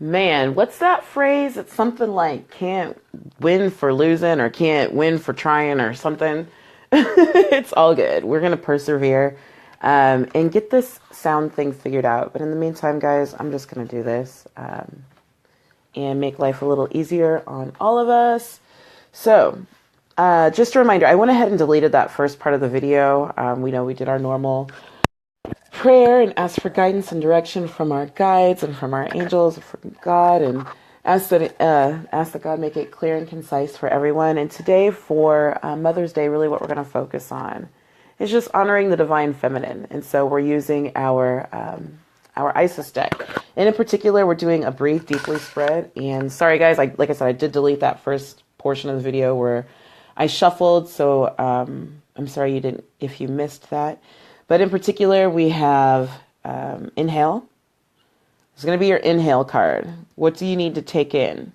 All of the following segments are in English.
Man, what's that phrase? It's something like can't win for losing or can't win for trying or something. It's all good. We're going to persevere and get this sound thing figured out. But in the meantime, guys, I'm just going to do this and make life a little easier on all of us. So, just a reminder, I went ahead and deleted that first part of the video. We know we did our normal prayer and ask for guidance and direction from our guides and from our angels, from God, and ask that God make it clear and concise for everyone. And today, for Mother's Day, really what we're going to focus on is just honoring the divine feminine. And so we're using our Isis deck, and in particular, we're doing a Breathe Deeply spread. And sorry, guys, like I said, I did delete that first portion of the video where I shuffled, so I'm sorry if you missed that. But in particular, we have inhale. It's going to be your inhale card. What do you need to take in?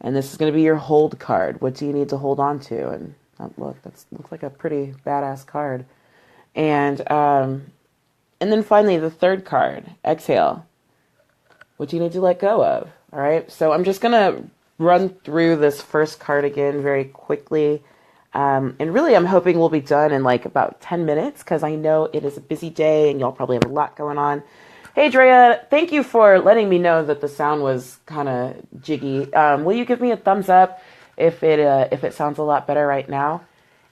And this is going to be your hold card. What do you need to hold on to? And look, that looks like a pretty badass card. And then finally, the third card, exhale. What do you need to let go of? All right. So I'm just going to run through this first card again very quickly. And really, I'm hoping we'll be done in like about 10 minutes because I know it is a busy day and y'all probably have a lot going on. Hey, Drea, thank you for letting me know that the sound was kind of jiggy. Will you give me a thumbs up if it sounds a lot better right now?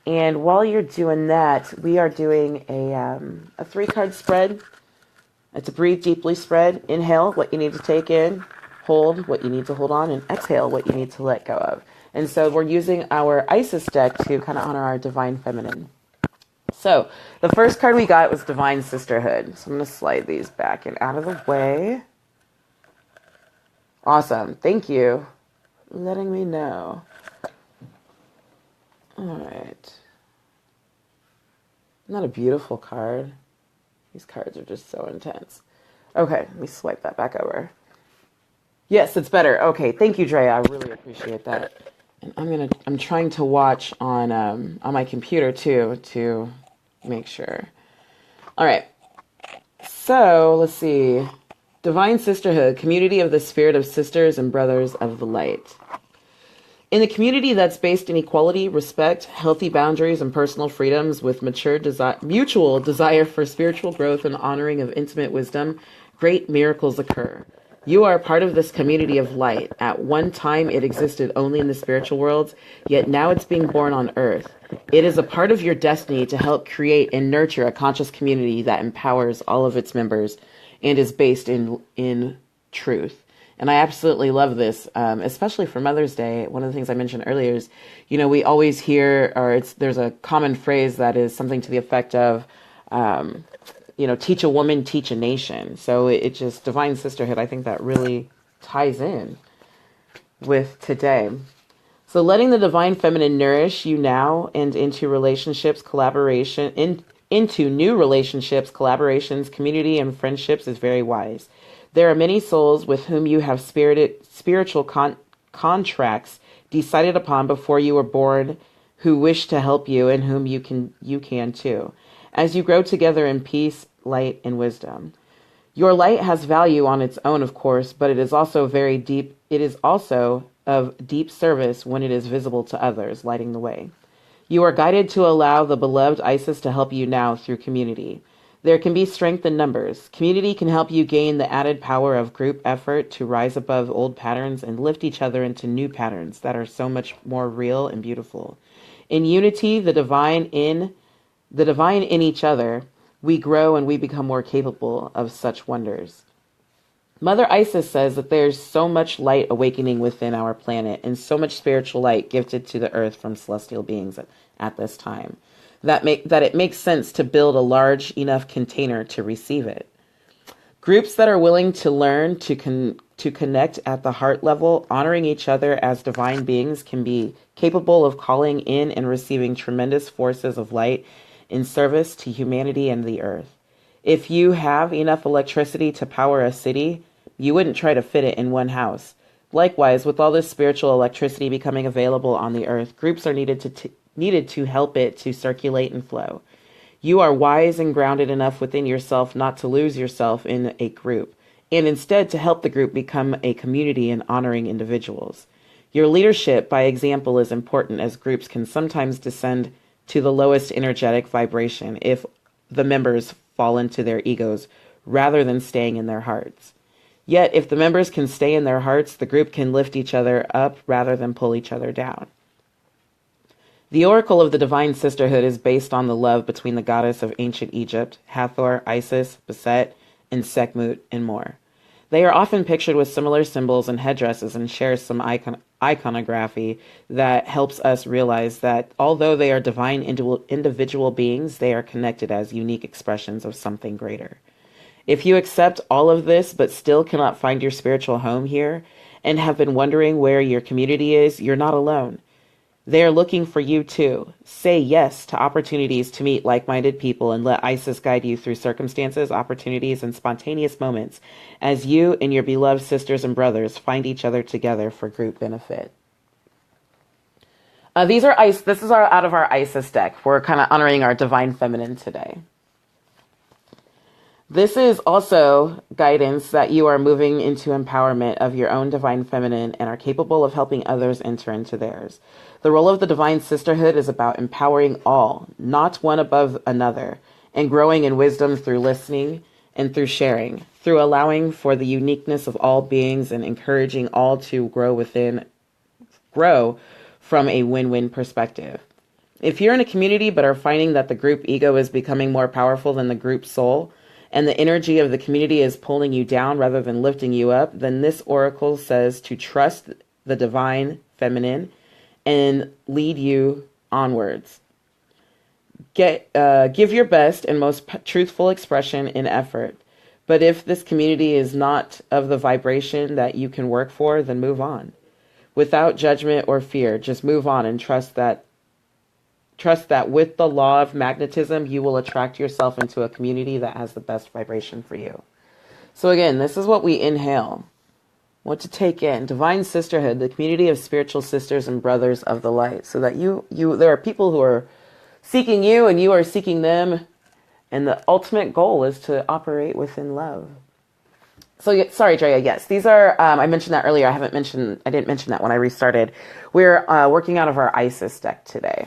And while you're doing that, we are doing a 3-card spread. It's a Breathe Deeply spread. Inhale, what you need to take in. Hold, what you need to hold on. And exhale, what you need to let go of. And so we're using our Isis deck to kind of honor our divine feminine. So the first card we got was Divine Sisterhood. So I'm going to slide these back and out of the way. Awesome. Thank you for letting me know. All right. Not a beautiful card. These cards are just so intense. Okay, let me swipe that back over. Yes, it's better. Okay, thank you, Drea. I really appreciate that. And I'm trying to watch on my computer too to make sure. All right. So let's see. Divine Sisterhood, community of the spirit of sisters and brothers of the light. In a community that's based in equality, respect, healthy boundaries, and personal freedoms with mutual desire for spiritual growth and honoring of intimate wisdom, great miracles occur. You are a part of this community of light. At one time, it existed only in the spiritual worlds, yet now it's being born on earth. It is a part of your destiny to help create and nurture a conscious community that empowers all of its members and is based in truth. And I absolutely love this, especially for Mother's Day. One of the things I mentioned earlier is, we always hear, there's a common phrase that is something to the effect of, teach a woman, teach a nation. So it just, Divine Sisterhood, I think that really ties in with today. So letting the divine feminine nourish you now and into relationships, into new relationships, collaborations, community, and friendships is very wise. There are many souls with whom you have spiritual contracts decided upon before you were born who wish to help you and whom you can too, as you grow together in peace, light, and wisdom. Your light has value on its own, of course, but it is also very deep. It is also of deep service when it is visible to others, lighting the way. You are guided to allow the beloved Isis to help you now through community. There can be strength in numbers. Community can help you gain the added power of group effort to rise above old patterns and lift each other into new patterns that are so much more real and beautiful. In unity, the divine in each other, we grow and we become more capable of such wonders. Mother Isis says that there's so much light awakening within our planet and so much spiritual light gifted to the earth from celestial beings at this time that it makes sense to build a large enough container to receive it. Groups that are willing to learn to connect at the heart level, honoring each other as divine beings, can be capable of calling in and receiving tremendous forces of light in service to humanity and the earth. If you have enough electricity to power a city, you wouldn't try to fit it in one house. Likewise, with all this spiritual electricity becoming available on the earth, groups are needed to help it to circulate and flow. You are wise and grounded enough within yourself not to lose yourself in a group and instead to help the group become a community and honoring individuals. Your leadership by example is important, as groups can sometimes descend to the lowest energetic vibration if the members fall into their egos rather than staying in their hearts. Yet, if the members can stay in their hearts, the group can lift each other up rather than pull each other down. The oracle of the divine sisterhood is based on the love between the goddess of ancient Egypt, Hathor, Isis, Beset, and Sekhmet, and more. They are often pictured with similar symbols and headdresses and share some iconography that helps us realize that although they are divine individual beings, they are connected as unique expressions of something greater. If you accept all of this but still cannot find your spiritual home here and have been wondering where your community is, you're not alone. They are looking for you too. Say yes to opportunities to meet like-minded people and let Isis guide you through circumstances, opportunities, and spontaneous moments as you and your beloved sisters and brothers find each other together for group benefit. This is out of our Isis deck. We're kind of honoring our divine feminine today. This is also guidance that you are moving into empowerment of your own divine feminine and are capable of helping others enter into theirs. The role of the divine sisterhood is about empowering all, not one above another, and growing in wisdom through listening and through sharing, through allowing for the uniqueness of all beings and encouraging all to grow from a win-win perspective. If you're in a community but are finding that the group ego is becoming more powerful than the group soul, and the energy of the community is pulling you down rather than lifting you up, then this oracle says to trust the divine feminine and lead you onwards. Give your best and most truthful expression and effort. But if this community is not of the vibration that you can work for, then move on. Without judgment or fear, just move on and trust that with the law of magnetism, you will attract yourself into a community that has the best vibration for you. So again, this is what we inhale. What to take in. Divine sisterhood, the community of spiritual sisters and brothers of the light. So that there are people who are seeking you and you are seeking them. And the ultimate goal is to operate within love. So, sorry, Drea, yes, these are, I mentioned that earlier. I didn't mention that when I restarted. We're working out of our Isis deck today.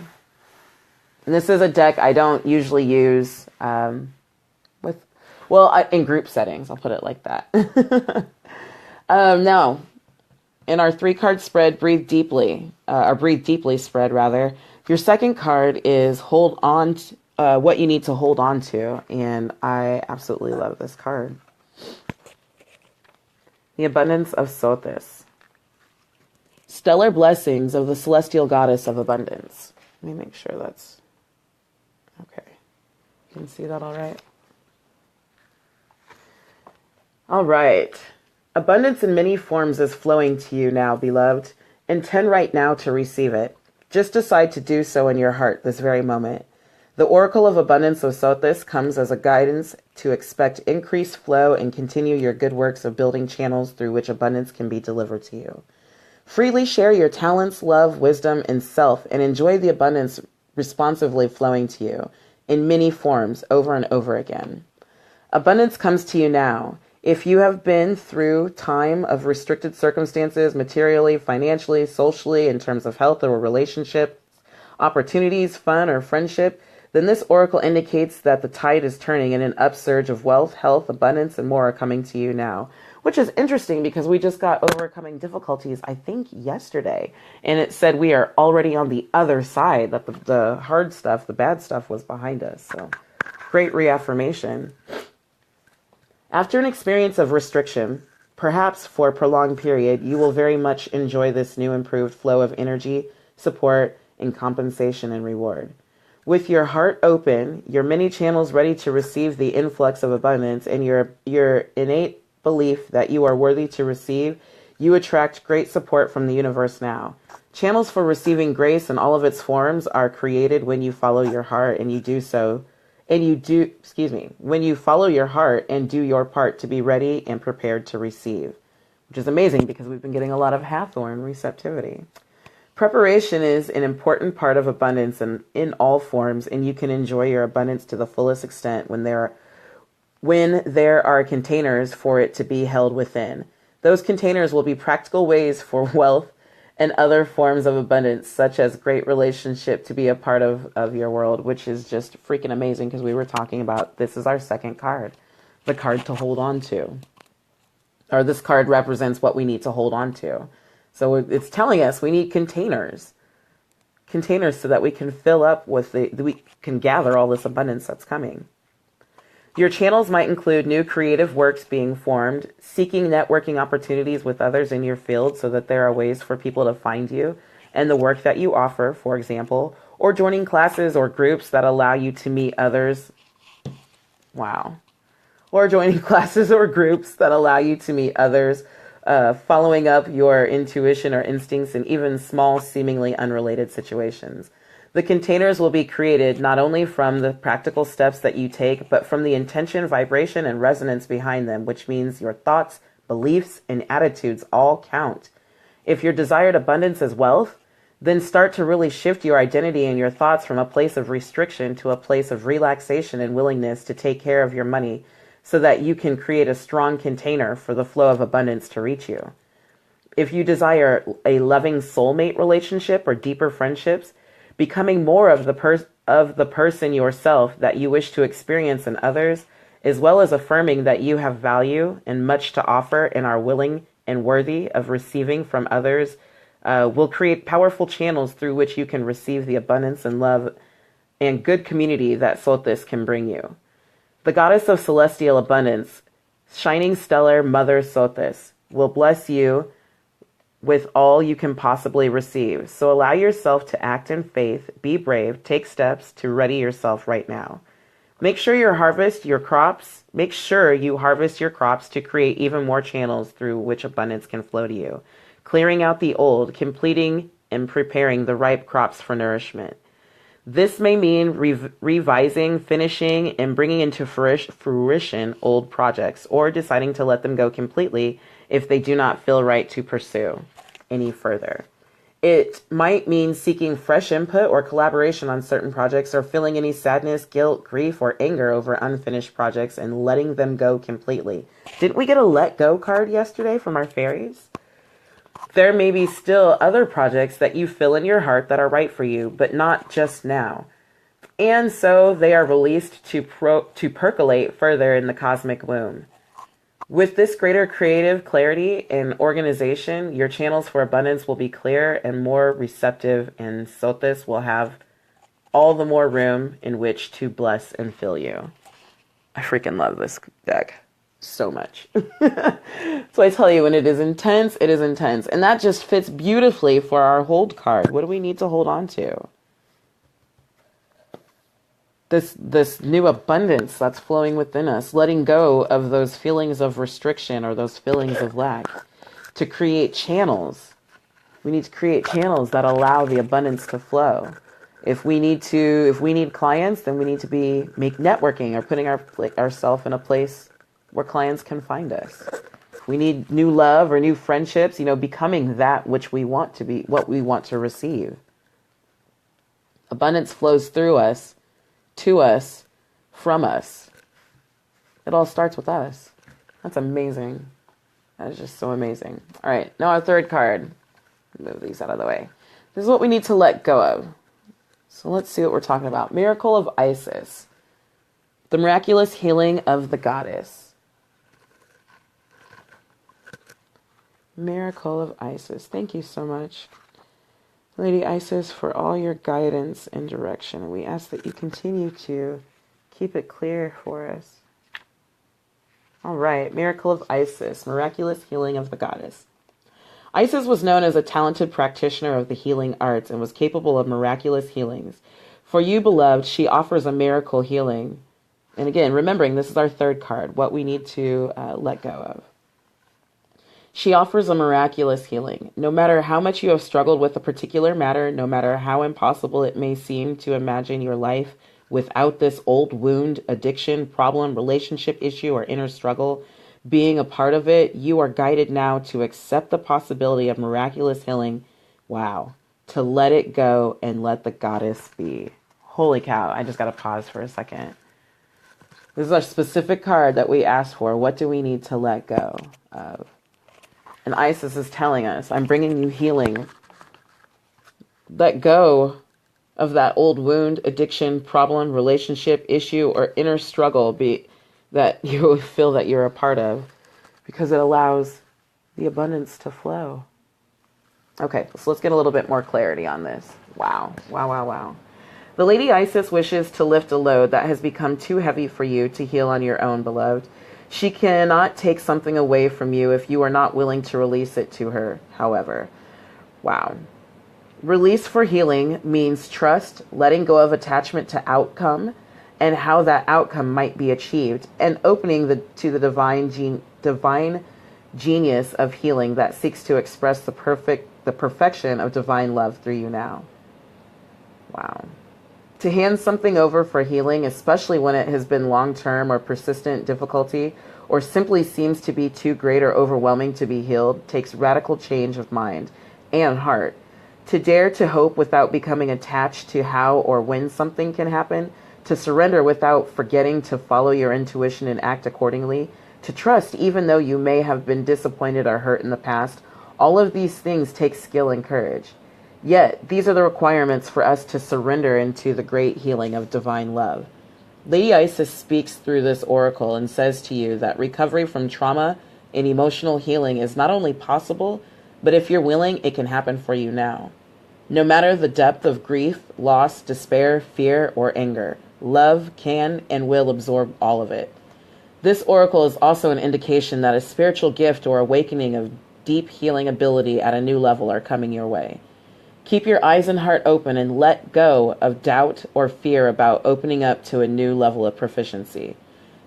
And this is a deck I don't usually use in group settings. I'll put it like that. Now, in our 3-card spread, Breathe Deeply spread, rather, your second card is Hold On, what you need to hold on to. And I absolutely love this card. The Abundance of Sothis. Stellar blessings of the celestial goddess of abundance. Let me make sure that's okay. You can see that all right? All right. Abundance in many forms is flowing to you now, beloved. Intend right now to receive it. Just decide to do so in your heart this very moment. The Oracle of Abundance of Sothis comes as a guidance to expect increased flow and continue your good works of building channels through which abundance can be delivered to you. Freely share your talents, love, wisdom, and self, and enjoy the abundance responsively flowing to you in many forms over and over again. Abundance comes to you now. If you have been through time of restricted circumstances, materially, financially, socially, in terms of health or relationship, opportunities, fun, or friendship, then this oracle indicates that the tide is turning and an upsurge of wealth, health, abundance, and more are coming to you now. Which is interesting because we just got overcoming difficulties, I think, yesterday. And it said we are already on the other side, that the hard stuff, the bad stuff was behind us. So great reaffirmation. After an experience of restriction, perhaps for a prolonged period, you will very much enjoy this new improved flow of energy, support, and compensation and reward. With your heart open, your many channels ready to receive the influx of abundance, and your innate belief that you are worthy to receive, you attract great support from the universe now. Channels for receiving grace in all of its forms are created when you follow your heart when you follow your heart and do your part to be ready and prepared to receive, which is amazing because we've been getting a lot of Hathorn receptivity. Preparation is an important part of abundance in all forms, and you can enjoy your abundance to the fullest extent when there when there are containers for it to be held within. Those containers will be practical ways for wealth and other forms of abundance, such as great relationship, to be a part of your world, which is just freaking amazing because we were talking about this is our second card, the card to hold on to. Or this card represents what we need to hold on to. So it's telling us we need containers so that we can fill up with we can gather all this abundance that's coming. Your channels might include new creative works being formed, seeking networking opportunities with others in your field so that there are ways for people to find you and the work that you offer, for example, or joining classes or groups that allow you to meet others. Wow. Or joining classes or groups that allow you to meet others, following up your intuition or instincts in even small, seemingly unrelated situations. The containers will be created not only from the practical steps that you take, but from the intention, vibration, and resonance behind them, which means your thoughts, beliefs, and attitudes all count. If your desired abundance is wealth, then start to really shift your identity and your thoughts from a place of restriction to a place of relaxation and willingness to take care of your money so that you can create a strong container for the flow of abundance to reach you. If you desire a loving soulmate relationship or deeper friendships, becoming more of the person yourself that you wish to experience in others, as well as affirming that you have value and much to offer and are willing and worthy of receiving from others, will create powerful channels through which you can receive the abundance and love and good community that Sothis can bring you. The goddess of celestial abundance, shining stellar Mother Sothis, will bless you with all you can possibly receive. So allow yourself to act in faith, be brave, take steps to ready yourself right now. Make sure you harvest your crops to create even more channels through which abundance can flow to you, clearing out the old, completing and preparing the ripe crops for nourishment. This may mean revising, finishing, and bringing into fruition old projects, or deciding to let them go completely if they do not feel right to pursue any further. It might mean seeking fresh input or collaboration on certain projects, or feeling any sadness, guilt, grief, or anger over unfinished projects and letting them go completely. Didn't we get a let go card yesterday from our fairies? There may be still other projects that you feel in your heart that are right for you, but not just now. And so they are released to percolate further in the cosmic womb. With this greater creative clarity and organization, your channels for abundance will be clear and more receptive, and Sothis will have all the more room in which to bless and fill you. I freaking love this deck so much. So I tell you, when it is intense, it is intense. And that just fits beautifully for our hold card. What do we need to hold on to? This new abundance that's flowing within us, letting go of those feelings of restriction or those feelings of lack to create channels. We need to create channels that allow the abundance to flow. If we need clients, then we need to make networking or putting ourselves in a place where clients can find us. We need new love or new friendships, becoming that which we want to be, what we want to receive. Abundance flows through us, to us, from us. It all starts with us. That's amazing. That is just so amazing. All right, now our third card. Move these out of the way. This is what we need to let go of. So let's see what we're talking about. Miracle of Isis. The miraculous healing of the goddess. Miracle of Isis. Thank you so much, Lady Isis, for all your guidance and direction. We ask that you continue to keep it clear for us. All right, Miracle of Isis, miraculous healing of the goddess. Isis was known as a talented practitioner of the healing arts and was capable of miraculous healings. For you, beloved, she offers a miracle healing. And again, remembering this is our third card, what we need to let go of. She offers a miraculous healing. No matter how much you have struggled with a particular matter, no matter how impossible it may seem to imagine your life without this old wound, addiction, problem, relationship issue, or inner struggle being a part of it, you are guided now to accept the possibility of miraculous healing. Wow. To let it go and let the goddess be. Holy cow. I just got to pause for a second. This is our specific card that we asked for. What do we need to let go of? And Isis is telling us, I'm bringing you healing. Let go of that old wound, addiction, problem, relationship, issue, or inner struggle that you feel that you're a part of, because it allows the abundance to flow. Okay, so let's get a little bit more clarity on this. Wow, wow, wow, wow. The Lady Isis wishes to lift a load that has become too heavy for you to heal on your own, beloved. She cannot take something away from you if you are not willing to release it to her, however. Wow. Release for healing means trust, letting go of attachment to outcome and how that outcome might be achieved, and opening to the divine genius of healing that seeks to express the perfection of divine love through you now. Wow. To hand something over for healing, especially when it has been long-term or persistent difficulty, or simply seems to be too great or overwhelming to be healed, takes radical change of mind and heart. To dare to hope without becoming attached to how or when something can happen, to surrender without forgetting to follow your intuition and act accordingly, to trust even though you may have been disappointed or hurt in the past, all of these things take skill and courage. Yet, these are the requirements for us to surrender into the great healing of divine love. Lady Isis speaks through this oracle and says to you that recovery from trauma and emotional healing is not only possible, but if you're willing, it can happen for you now. No matter the depth of grief, loss, despair, fear, or anger, love can and will absorb all of it. This oracle is also an indication that a spiritual gift or awakening of deep healing ability at a new level are coming your way. Keep your eyes and heart open and let go of doubt or fear about opening up to a new level of proficiency.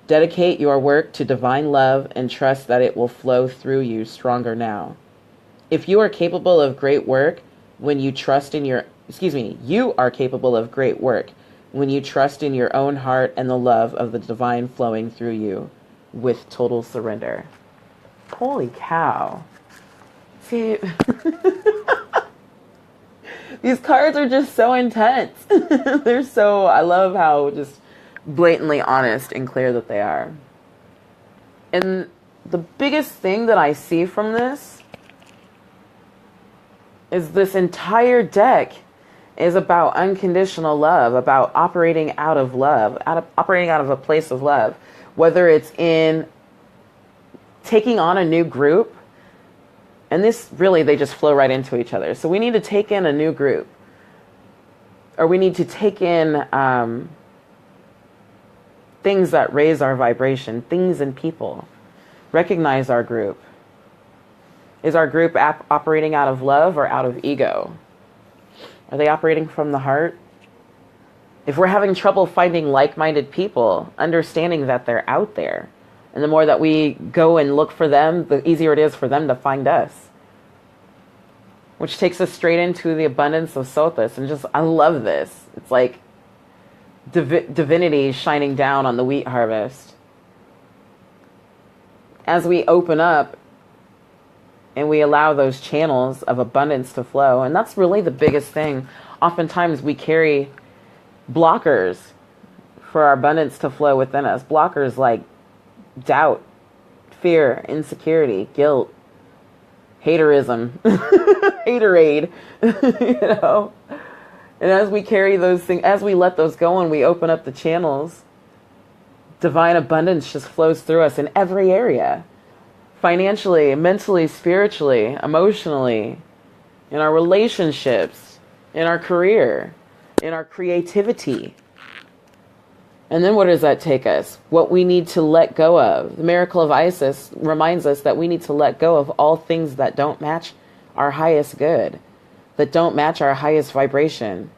Dedicate your work to divine love and trust that it will flow through you stronger now. If you are capable of great work when you trust in you are capable of great work when you trust in your own heart and the love of the divine flowing through you with total surrender. Holy cow. See, these cards are just so intense. I love how just blatantly honest and clear that they are. And the biggest thing that I see from this is this entire deck is about unconditional love, about operating out of love, operating out of a place of love, whether it's in taking on a new group. And this really, they just flow right into each other. So we need to take in a new group, or we need to take in things that raise our vibration, things and people. Recognize our group. Is our group operating out of love or out of ego? Are they operating from the heart? If we're having trouble finding like-minded people, understanding that they're out there, and the more that we go and look for them, the easier it is for them to find us. Which takes us straight into the abundance of Sothis. And I love this. It's like divinity shining down on the wheat harvest. As we open up and we allow those channels of abundance to flow. And that's really the biggest thing. Oftentimes we carry blockers for our abundance to flow within us. Blockers like doubt, fear, insecurity, guilt, haterism, haterade, And as we carry those things, as we let those go and we open up the channels, divine abundance just flows through us in every area. Financially, mentally, spiritually, emotionally, in our relationships, in our career, in our creativity. And then where does that take us? What we need to let go of. The miracle of Isis reminds us that we need to let go of all things that don't match our highest good, that don't match our highest vibration.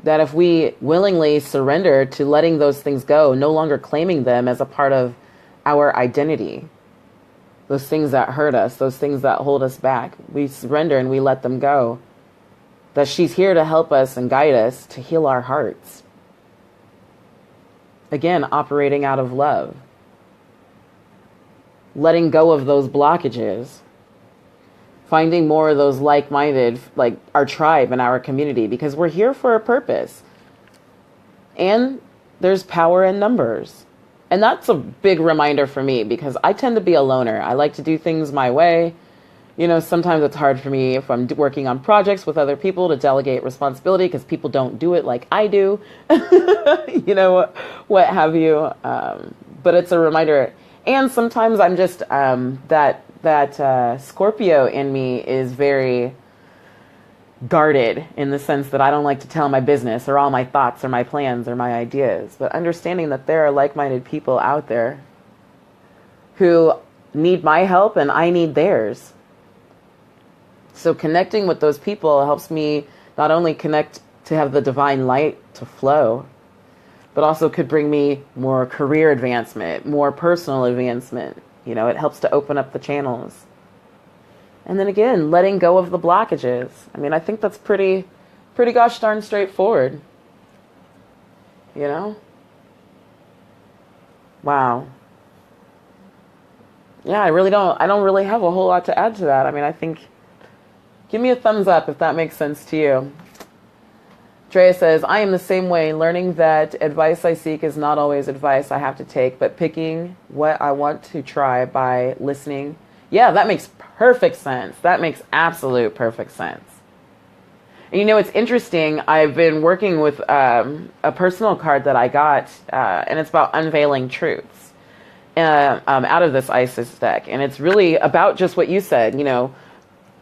That if we willingly surrender to letting those things go, no longer claiming them as a part of our identity, those things that hurt us, those things that hold us back, we surrender and we let them go. That she's here to help us and guide us to heal our hearts. Again, operating out of love. Letting go of those blockages. Finding more of those like-minded, like our tribe and our community, because we're here for a purpose. And there's power in numbers. And that's a big reminder for me because I tend to be a loner. I like to do things my way. You know, sometimes it's hard for me if I'm working on projects with other people to delegate responsibility because people don't do it like I do, you know, what have you. But it's a reminder. And sometimes I'm just, that Scorpio in me is very guarded in the sense that I don't like to tell my business or all my thoughts or my plans or my ideas. But understanding that there are like-minded people out there who need my help and I need theirs. So connecting with those people helps me not only connect to have the divine light to flow, but also could bring me more career advancement, more personal advancement. You know, it helps to open up the channels. And then again, letting go of the blockages. I mean, I think that's pretty gosh darn straightforward. You know? Wow. Yeah, I don't really have a whole lot to add to that. I mean, I think, give me a thumbs up if that makes sense to you. Drea says, I am the same way, learning that advice I seek is not always advice I have to take, but picking what I want to try by listening. Yeah, that makes perfect sense. That makes absolute perfect sense. And you know, it's interesting. I've been working with a personal card that I got, and it's about unveiling truths out of this Isis deck. And it's really about just what you said, you know,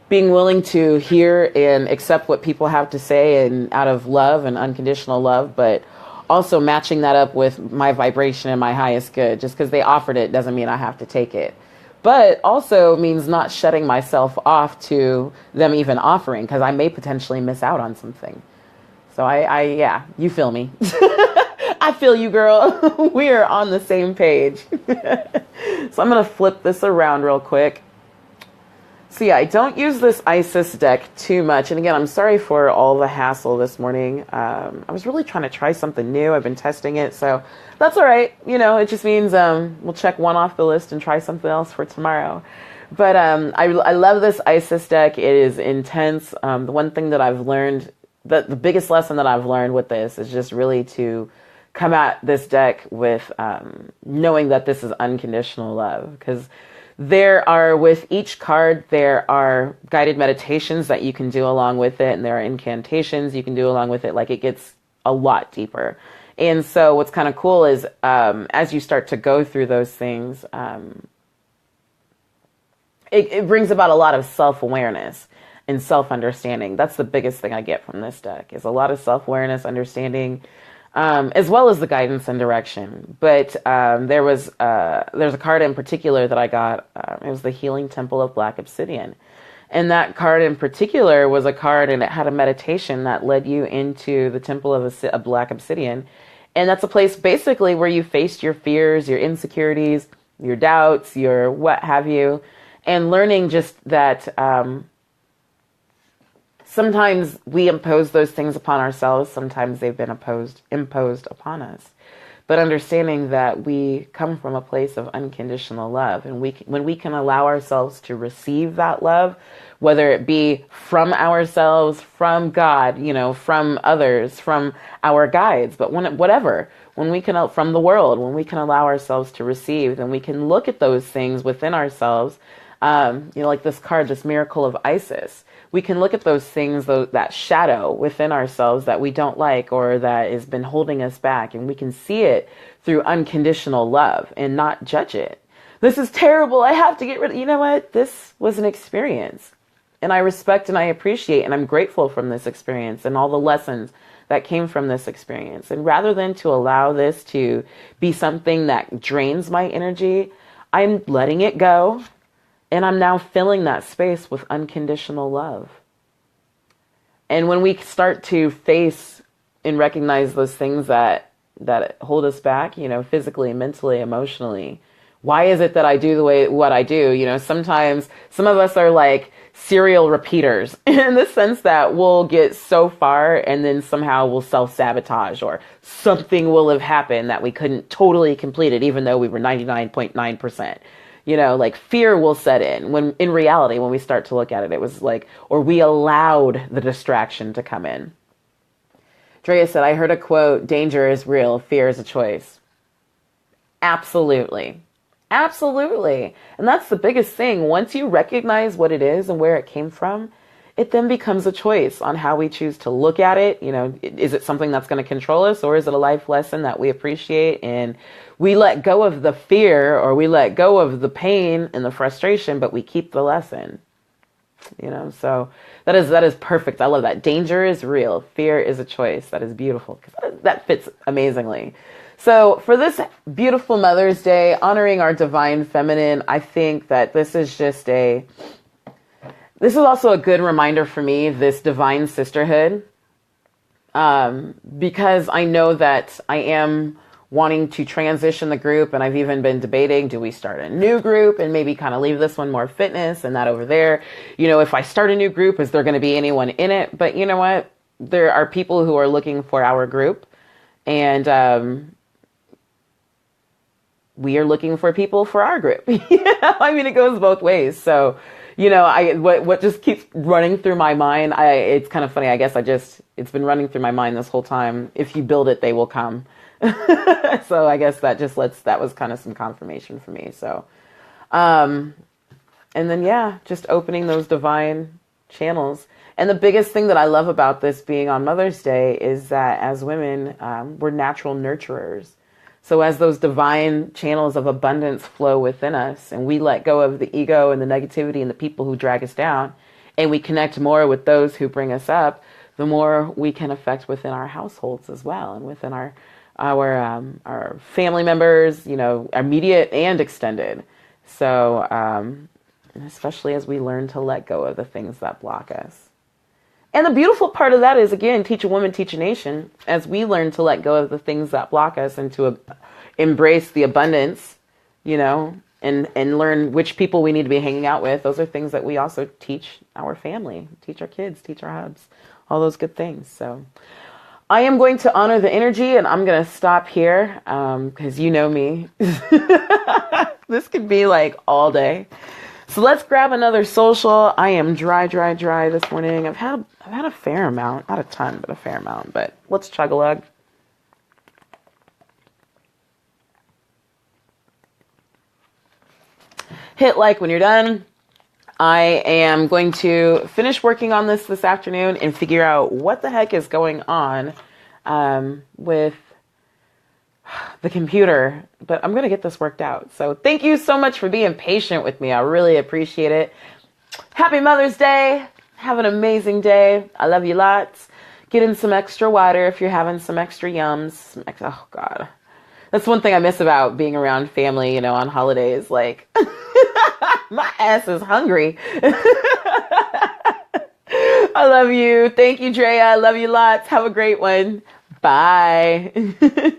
being willing to hear and accept what people have to say and out of love and unconditional love, but also matching that up with my vibration and my highest good. Just because they offered it doesn't mean I have to take it. But also means not shutting myself off to them even offering, because I may potentially miss out on something. So yeah, you feel me. I feel you, girl. We are on the same page. So I'm going to flip this around real quick. So yeah, I don't use this Isis deck too much. And again, I'm sorry for all the hassle this morning. I was really trying to try something new. I've been testing it, so that's all right. You know, it just means we'll check one off the list and try something else for tomorrow. But I love this Isis deck. It is intense. The one thing that I've learned, the biggest lesson that I've learned with this is just really to come at this deck with knowing that this is unconditional love. Because with each card, there are guided meditations that you can do along with it, and there are incantations you can do along with it. Like, it gets a lot deeper. And so what's kind of cool is as you start to go through those things, it brings about a lot of self-awareness and self-understanding. That's the biggest thing I get from this deck, is a lot of self-awareness, understanding, as well as the guidance and direction. But there's a card in particular that I got. It was the Healing Temple of Black Obsidian. And that card in particular was a card, and it had a meditation that led you into the Temple of Black Obsidian. And that's a place basically where you faced your fears, your insecurities, your doubts, your what have you, and learning just that sometimes we impose those things upon ourselves. Sometimes they've been imposed upon us. But understanding that we come from a place of unconditional love, and when we can allow ourselves to receive that love, whether it be from ourselves, from God, you know, from others, from our guides, but when we can, from the world, when we can allow ourselves to receive, then we can look at those things within ourselves. You know, like this card, this Miracle of Isis. We can look at those things, that shadow within ourselves that we don't like or that has been holding us back, and we can see it through unconditional love and not judge it. This is terrible. I have to get rid of it. You know what? This was an experience, and I respect and I appreciate and I'm grateful from this experience and all the lessons that came from this experience. And rather than to allow this to be something that drains my energy, I'm letting it go. And I'm now filling that space with unconditional love. And when we start to face and recognize those things that hold us back, you know, physically, mentally, emotionally, why is it that I do what I do? You know, sometimes some of us are like serial repeaters in the sense that we'll get so far and then somehow we'll self-sabotage, or something will have happened that we couldn't totally complete it, even though we were 99.9%. You know, like fear will set in when in reality, when we start to look at it, it was like, or we allowed the distraction to come in. Drea said, I heard a quote, danger is real, fear is a choice. Absolutely. Absolutely. And that's the biggest thing. Once you recognize what it is and where it came from, it then becomes a choice on how we choose to look at it. You know, is it something that's going to control us, or is it a life lesson that we appreciate and we let go of the fear, or we let go of the pain and the frustration, but we keep the lesson? You know, so that is perfect. I love that. Danger is real. Fear is a choice. That is beautiful, because that fits amazingly. So for this beautiful Mother's Day, honoring our divine feminine, I think that this is also a good reminder for me, this divine sisterhood, because I know that I am wanting to transition the group, and I've even been debating, do we start a new group and maybe kind of leave this one more fitness and that over there? You know, if I start a new group, is there going to be anyone in it? But you know what? There are people who are looking for our group, and we are looking for people for our group. I mean, it goes both ways. So, you know, what just keeps running through my mind, it's kind of funny. I guess it's been running through my mind this whole time. If you build it, they will come. So I guess that was kind of some confirmation for me. So, and then, yeah, just opening those divine channels. And the biggest thing that I love about this being on Mother's Day is that as women, we're natural nurturers. So as those divine channels of abundance flow within us, and we let go of the ego and the negativity and the people who drag us down, and we connect more with those who bring us up, the more we can affect within our households as well, and within our family members, you know, immediate and extended. So especially as we learn to let go of the things that block us. And the beautiful part of that is, again, teach a woman, teach a nation. As we learn to let go of the things that block us and to embrace the abundance, you know, and learn which people we need to be hanging out with. Those are things that we also teach our family, teach our kids, teach our hubs, all those good things. So I am going to honor the energy, and I'm going to stop here because you know me. This could be like all day. So let's grab another social. I am dry this morning. I've had a fair amount, not a ton, but a fair amount. But let's chug a lug. Hit like when you're done. I am going to finish working on this afternoon and figure out what the heck is going on with the computer, but I'm going to get this worked out. So thank you so much for being patient with me. I really appreciate it. Happy Mother's Day. Have an amazing day. I love you lots. Get in some extra water if you're having some extra yums. Oh God. That's one thing I miss about being around family, you know, on holidays. Like, my ass is hungry. I love you. Thank you, Drea. I love you lots. Have a great one. Bye.